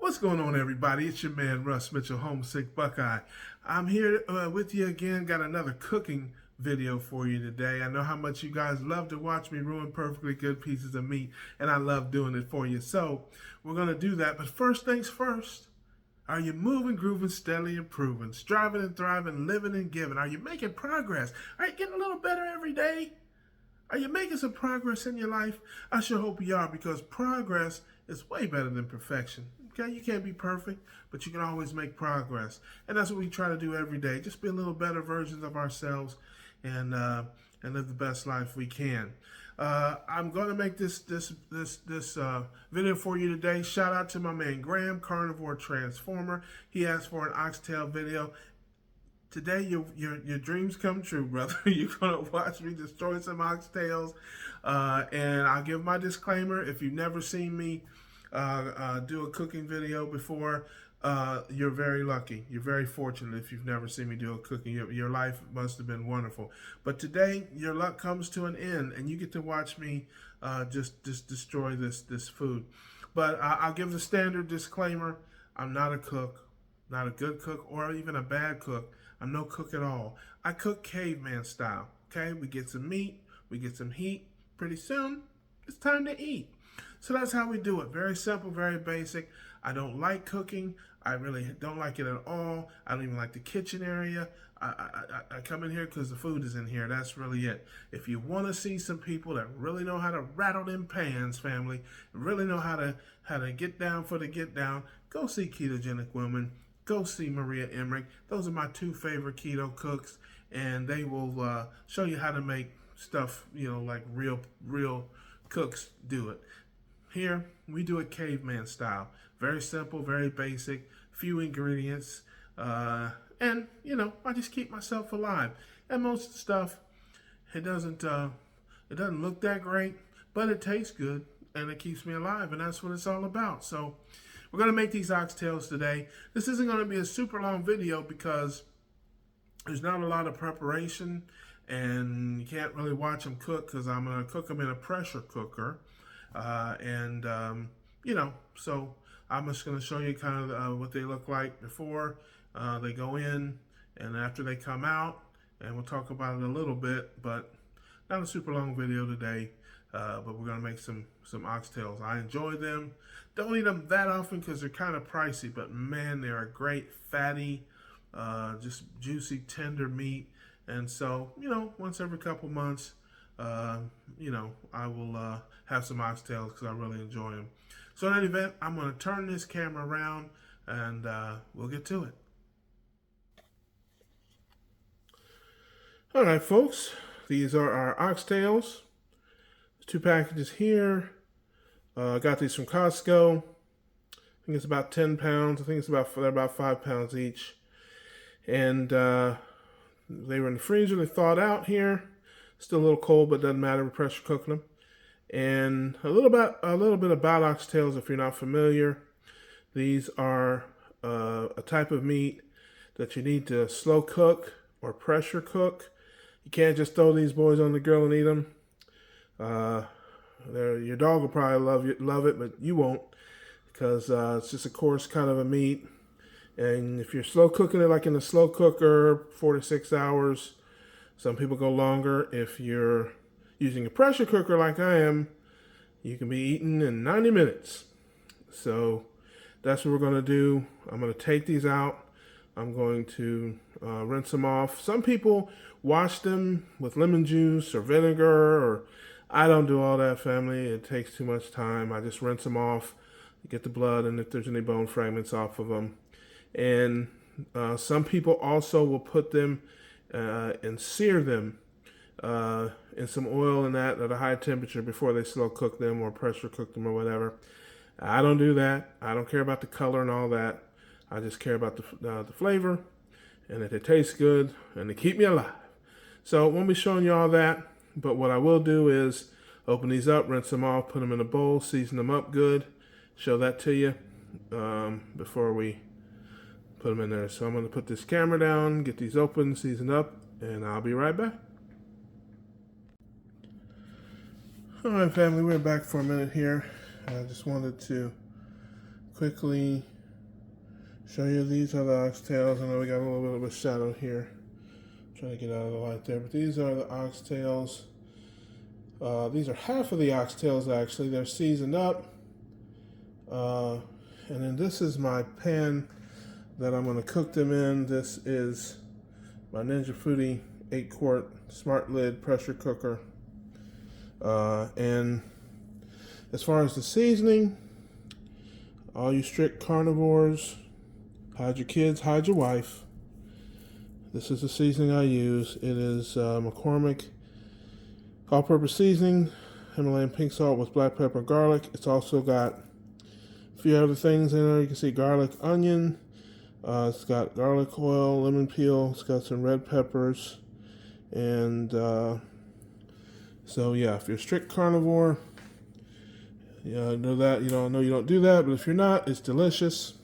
What's going on, everybody? It's your man, Russ Mitchell, Homesick Buckeye. I'm here with you again. Got another cooking video for you today. I know how much you guys love to watch me ruin perfectly good pieces of meat, and I love doing it for you. So we're going to do that. But first things first, are you moving, grooving, steadily improving, striving and thriving, living and giving? Are you making progress? Are you getting a little better every day? Are you making some progress in your life? I sure hope you are, because progress is way better than perfection. Okay, you can't be perfect, but you can always make progress, and that's what we try to do every day. Just be a little better versions of ourselves, and live the best life we can. I'm going to make this video for you today. Shout out to my man Graham, Carnivore Transformer. He asked for an oxtail video. Today, your dreams come true, brother. You're going to watch me destroy some oxtails. And I'll give my disclaimer. If you've never seen me do a cooking video before, you're very lucky. You're very fortunate if you've never seen me do a cooking. Your life must have been wonderful. But today, your luck comes to an end, and you get to watch me just destroy this food. But I'll give the standard disclaimer. I'm not a cook, not a good cook, or even a bad cook. I'm no cook at all. I cook caveman style, okay? We get some meat, we get some heat. Pretty soon, it's time to eat. So that's how we do it. Very simple, very basic. I don't like cooking. I really don't like it at all. I don't even like the kitchen area. I come in here because the food is in here. That's really it. If you want to see some people that really know how to rattle them pans, family, really know how to get down for the get down, go see Ketogenic Women. Go see Maria Emmerich. Those are my two favorite keto cooks, and they will show you how to make stuff, like real cooks do it. Here, we do it caveman style. Very simple, very basic, few ingredients, and, I just keep myself alive. And most of the stuff, it doesn't look that great, but it tastes good, and it keeps me alive, and that's what it's all about. So we're going to make these oxtails today. This isn't going to be a super long video because there's not a lot of preparation, and you can't really watch them cook because I'm going to cook them in a pressure cooker. So I'm just going to show you kind of what they look like before they go in and after they come out, and we'll talk about it a little bit, but not a super long video today. But we're going to make some oxtails. I enjoy them. Don't eat them that often because they're kind of pricey, but man, they're a great fatty, just juicy, tender meat. And so, once every couple months, I will have some oxtails because I really enjoy them. So in any event, I'm going to turn this camera around and we'll get to it. All right, folks, these are our oxtails. 2 packages here. I got these from Costco. I think it's about 10 pounds. I think they're about 5 pounds each. And they were in the freezer. They thawed out here. Still a little cold, but doesn't matter. We're pressure cooking them. And a little bit about oxtails, if you're not familiar. These are a type of meat that you need to slow cook or pressure cook. You can't just throw these boys on the grill and eat them. Your dog will probably love it, but you won't, because it's just a coarse kind of a meat. And if you're slow cooking it like in a slow cooker, 4 to 6 hours. Some people go longer. If you're using a pressure cooker like I am, you can be eaten in 90 minutes. So that's what we're going to do. I'm going to take these out. I'm going to rinse them off. Some people wash them with lemon juice or vinegar, or I don't do all that, family. It takes too much time. I just rinse them off, get the blood, and if there's any bone fragments off of them. And some people also will put them and sear them in some oil and that at a high temperature before they slow cook them or pressure cook them or whatever. I don't do that. I don't care about the color and all that. I just care about the flavor and that they taste good and they keep me alive. So I won't be showing you all that. But what I will do is open these up, rinse them off, put them in a bowl, season them up good, show that to you before we put them in there. So I'm going to put this camera down, get these open, seasoned up, and I'll be right back. All right, family, we're back for a minute here. I just wanted to quickly show you these are the oxtails. I know we got a little bit of a shadow here. Trying to get out of the light there, but these are the oxtails. These are half of the oxtails actually. They're seasoned up. And then this is my pan that I'm going to cook them in. This is my Ninja Foodi 8-quart smart lid pressure cooker. And as far as the seasoning, all you strict carnivores, hide your kids, hide your wife. This is the seasoning I use. It is McCormick all-purpose seasoning, Himalayan pink salt with black pepper and garlic. It's also got a few other things in there. You can see garlic, onion. It's got garlic oil, lemon peel. It's got some red peppers. And so yeah, if you're a strict carnivore, I know that you don't do that, but if you're not, it's delicious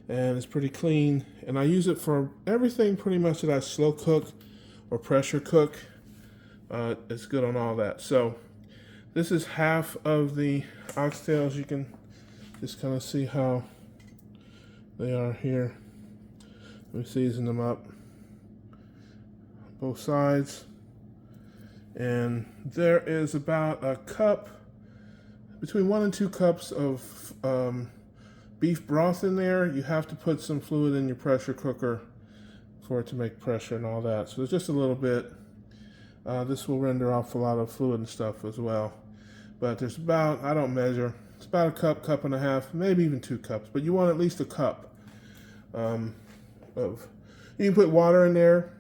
and it's pretty clean. And I use it for everything pretty much that I slow cook or pressure cook. It's good on all that. So this is half of the oxtails. You can just kind of see how they are here. We season them up both sides. And there is about a cup, between 1 and 2 cups of beef broth in there. You have to put some fluid in your pressure cooker for it to make pressure and all that. So there's just a little bit. This will render off a lot of fluid and stuff as well. But there's about, I don't measure, it's about a cup, cup and a half, maybe even 2 cups. But you want at least a cup of, you can put water in there.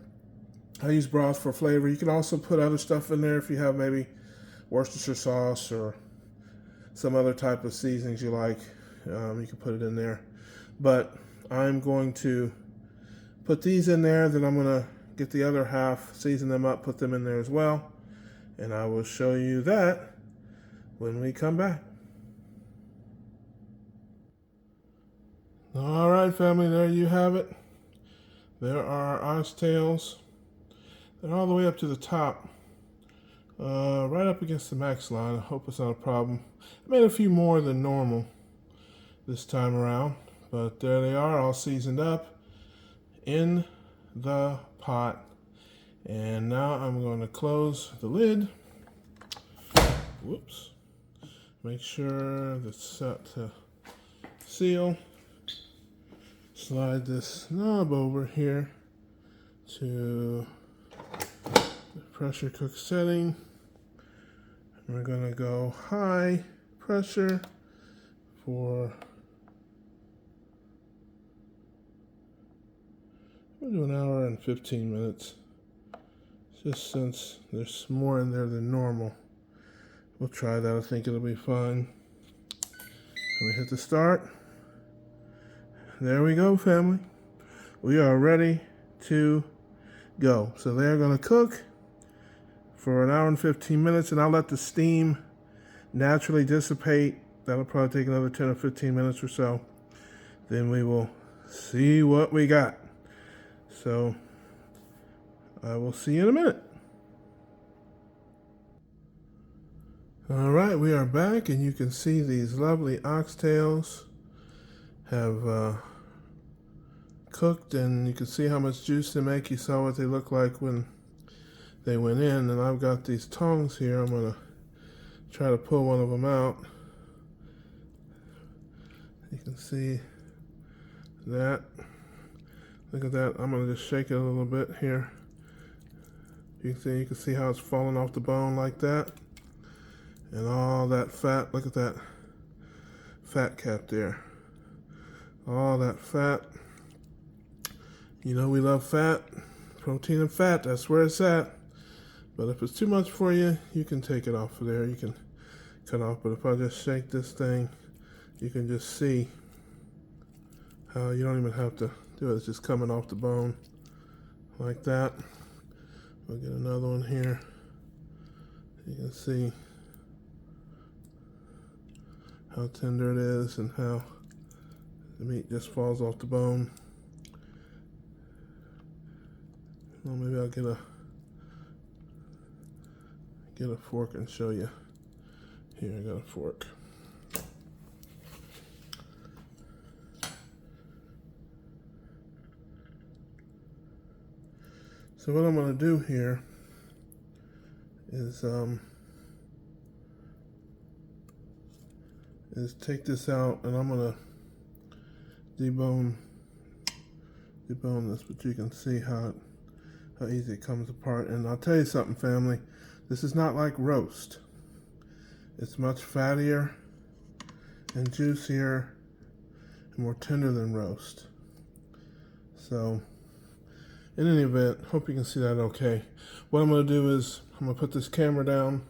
I use broth for flavor. You can also put other stuff in there if you have maybe Worcestershire sauce or some other type of seasonings you like. You can put it in there. But I'm going to put these in there, then I'm going to get the other half, season them up, put them in there as well. And I will show you that when we come back. All right, family, there you have it. There are oxtails. They're all the way up to the top, right up against the max line. I hope it's not a problem. I made a few more than normal this time around, but there they are, all seasoned up in the pot. And now I'm going to close the lid. Whoops. Make sure that's set to seal. Slide this knob over here to the pressure cook setting. We're going to go high pressure for, we'll do 1 hour and 15 minutes. Just since there's more in there than normal. We'll try that. I think it'll be fine. Let me hit the start. There we go, family. We are ready to go. So they're going to cook for 1 hour and 15 minutes, and I'll let the steam naturally dissipate. That'll probably take another 10 or 15 minutes or so. Then we will see what we got. So I will see you in a minute. All right, we are back, and you can see these lovely oxtails have cooked, and you can see how much juice they make. You saw what they look like when they went in, and I've got these tongs here. I'm going to try to pull one of them out. You can see that. Look at that. I'm going to just shake it a little bit here. You can see how it's falling off the bone like that. And all that fat, look at that fat cap there. All that fat. You know we love fat. Protein and fat, that's where it's at. But if it's too much for you, you can take it off of there. You can cut off. But if I just shake this thing, you can just see how you don't even have to do it. It's just coming off the bone like that. We'll get another one here. You can see how tender it is and how the meat just falls off the bone. Well, maybe I'll get a fork and show you. Here, I got a fork. So what I'm going to do here is take this out, and I'm going to debone this, but you can see how easy it comes apart. And I'll tell you something, family, this is not like roast. It's much fattier and juicier and more tender than roast. So in any event, hope you can see that okay. What I'm going to do is I'm going to put this camera down.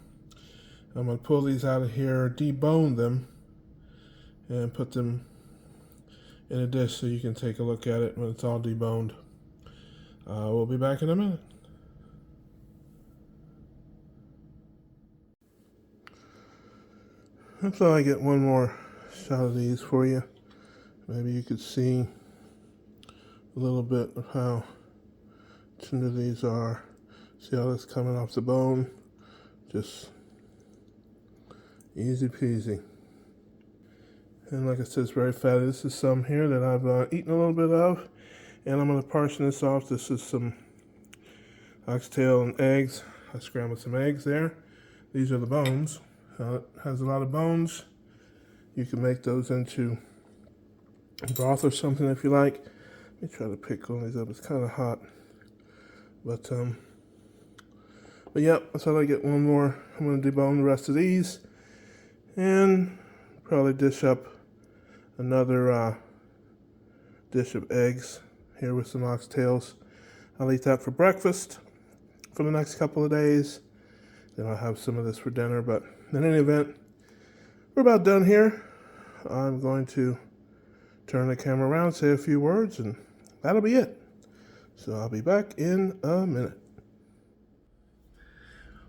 I'm going to pull these out of here, debone them, and put them in a dish so you can take a look at it when it's all deboned. We'll be back in a minute. I thought I'd get one more shot of these for you. Maybe you could see a little bit of how tender these are. See how that's coming off the bone? Just easy peasy. And like I said, it's very fatty. This is some here that I've eaten a little bit of, and I'm going to portion this off. This is some oxtail and eggs. I scrambled some eggs there. These are the bones. It has a lot of bones. You can make those into broth or something if you like. Let me try to pick one of these up. It's kind of hot. But yeah, I thought I'd get one more. I'm going to debone the rest of these and probably dish up another dish of eggs here with some oxtails. I'll eat that for breakfast for the next couple of days. Then I'll have some of this for dinner. But in any event, we're about done here. I'm going to turn the camera around, say a few words, and that'll be it. So I'll be back in a minute.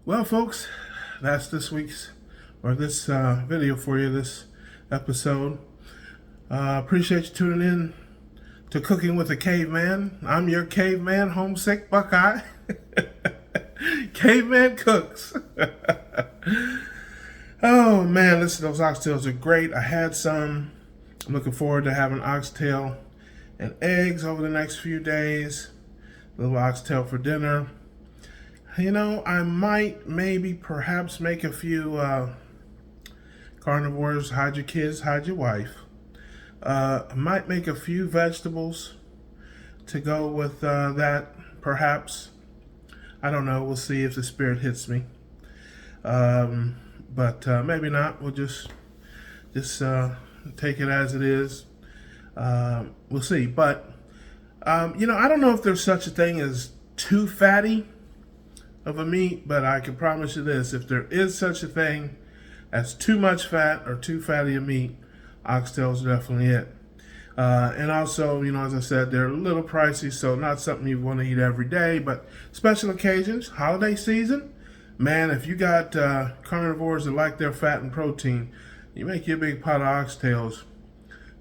Well, folks, that's this video for you, this episode. Appreciate you tuning in to Cooking with a Caveman. I'm your caveman, homesick Buckeye. Caveman cooks. Oh man, listen, those oxtails are great. I had some. I'm looking forward to having oxtail and eggs over the next few days. A little oxtail for dinner. You know, I might perhaps make a few carnivores. Hide your kids, hide your wife. I might make a few vegetables to go with that, perhaps. I don't know. We'll see if the spirit hits me. But maybe not. We'll just take it as it is. We'll see. But you know, I don't know if there's such a thing as too fatty of a meat, but I can promise you this: if there is such a thing as too much fat or too fatty a meat, oxtails are definitely it. And also, you know, as I said, they're a little pricey, so not something you want to eat every day, but special occasions, holiday season, man, if you got carnivores that like their fat and protein, you make you a big pot of oxtails,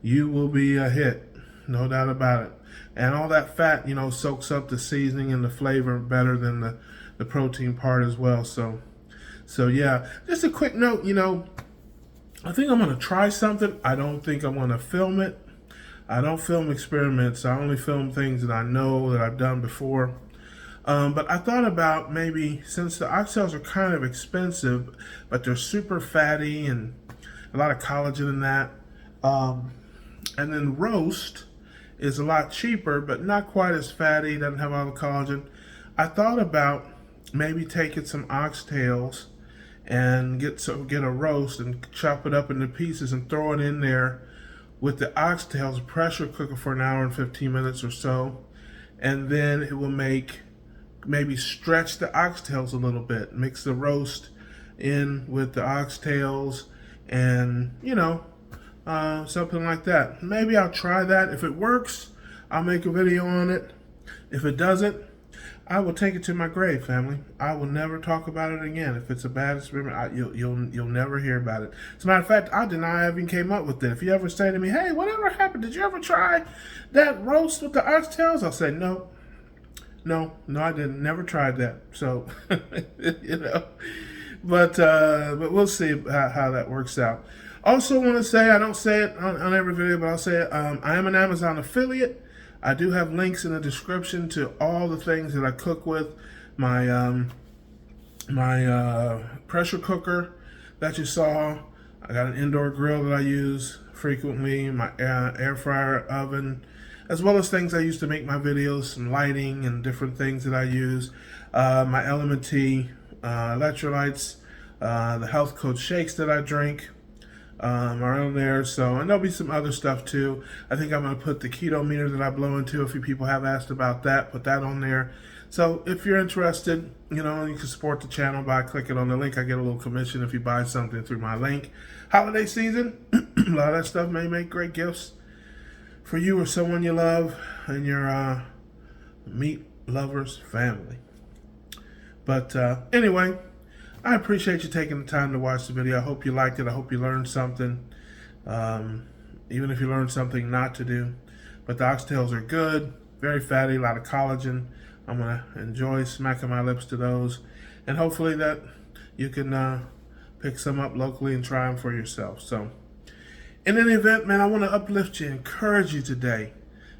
you will be a hit, no doubt about it. And all that fat, you know, soaks up the seasoning and the flavor better than the protein part as well. So yeah, just a quick note, you know, I think I'm going to try something. I don't think I'm going to film it. I don't film experiments. I only film things that I know that I've done before. But I thought about maybe, since the oxtails are kind of expensive, but they're super fatty and a lot of collagen in that. And then roast is a lot cheaper, but not quite as fatty, doesn't have all the collagen. I thought about maybe taking some oxtails and get a roast and chop it up into pieces and throw it in there with the oxtails, pressure cooker for an hour and 15 minutes or so, and then it will maybe stretch the oxtails a little bit, mix the roast in with the oxtails, and you know, something like that. Maybe I'll try that. If it works, I'll make a video on it. If it doesn't, I will take it to my grave, family. I will never talk about it again. If it's a bad experiment, you'll never hear about it. As a matter of fact, I deny I even came up with it. If you ever say to me, "Hey, whatever happened? Did you ever try that roast with the oxtails?" I'll say, No, I didn't. Never tried that. So, you know, but we'll see how that works out. Also, want to say, I don't say it on every video, but I'll say it. I am an Amazon affiliate. I do have links in the description to all the things that I cook with. My pressure cooker that you saw. I got an indoor grill that I use frequently, my air fryer oven, as well as things I use to make my videos, some lighting and different things that I use. My Element Tea electrolytes, the health coach shakes that I drink are on there. So, and there'll be some other stuff too. I think I'm going to put the keto meter that I blow into. A few people have asked about that. Put that on there. So if you're interested, you know, you can support the channel by clicking on the link. I get a little commission if you buy something through my link. Holiday season, a lot of that stuff may make great gifts for you or someone you love and your meat lovers family. But anyway, I appreciate you taking the time to watch the video. I hope you liked it. I hope you learned something, even if you learned something not to do. But the oxtails are good, very fatty, a lot of collagen. I'm going to enjoy smacking my lips to those. And hopefully that you can pick some up locally and try them for yourself. So in any event, man, I want to uplift you, encourage you today.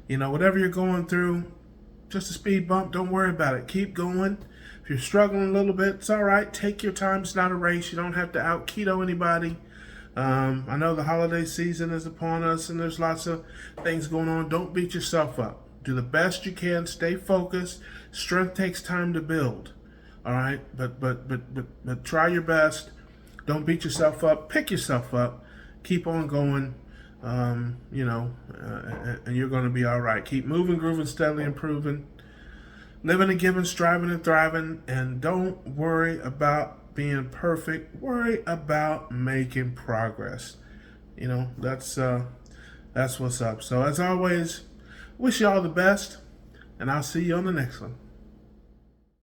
You know, whatever you're going through, just a speed bump, don't worry about it. Keep going. If you're struggling a little bit, it's all right. Take your time. It's not a race. You don't have to out keto anybody. I know the holiday season is upon us and there's lots of things going on. Don't beat yourself up. Do the best you can. Stay focused. Strength takes time to build. All right, but try your best. Don't beat yourself up. Pick yourself up. Keep on going. You know, and you're going to be all right. Keep moving, grooving, steadily improving. Living and giving, striving and thriving, and don't worry about being perfect. Worry about making progress. You know, that's what's up. So as always, wish you all the best, and I'll see you on the next one.